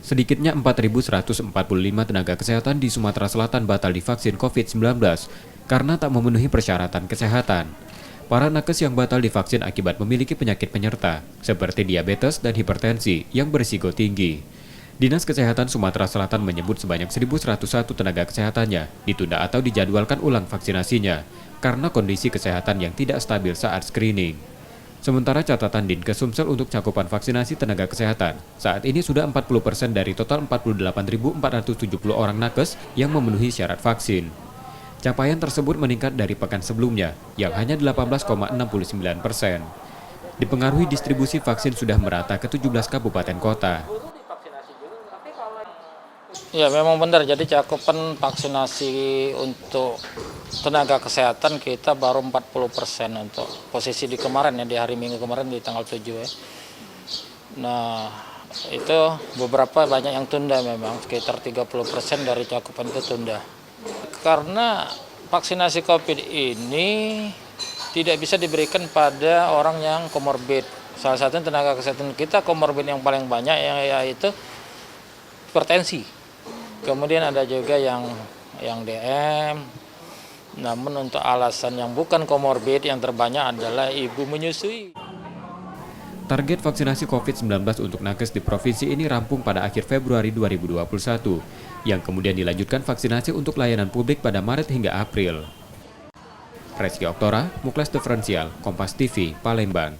Sedikitnya 4.145 tenaga kesehatan di Sumatera Selatan batal divaksin COVID-19 karena tak memenuhi persyaratan kesehatan. Para nakes yang batal divaksin akibat memiliki penyakit penyerta, seperti diabetes dan hipertensi yang berisiko tinggi. Dinas Kesehatan Sumatera Selatan menyebut sebanyak 1.101 tenaga kesehatannya ditunda atau dijadwalkan ulang vaksinasinya karena kondisi kesehatan yang tidak stabil saat screening. Sementara catatan Dinkes Sumsel untuk cakupan vaksinasi tenaga kesehatan, saat ini sudah 40% dari total 48.470 orang nakes yang memenuhi syarat vaksin. Capaian tersebut meningkat dari pekan sebelumnya, yang hanya 18,69%. Dipengaruhi distribusi vaksin sudah merata ke 17 kabupaten kota. Ya memang benar, jadi cakupan vaksinasi untuk tenaga kesehatan kita baru 40% untuk posisi di kemarin ya, di hari Minggu kemarin di tanggal 7 ya. Nah itu beberapa banyak yang tunda memang, sekitar 30% dari cakupan itu tunda. Karena vaksinasi COVID ini tidak bisa diberikan pada orang yang komorbid. Salah satu tenaga kesehatan kita komorbid yang paling banyak yaitu hipertensi. Kemudian ada juga yang DM, namun untuk alasan yang bukan komorbid yang terbanyak adalah ibu menyusui. Target vaksinasi COVID-19 untuk nakes di provinsi ini rampung pada akhir Februari 2021, yang kemudian dilanjutkan vaksinasi untuk layanan publik pada Maret hingga April. Reski Oktora, Muklas Diferensial, Kompas TV, Palembang.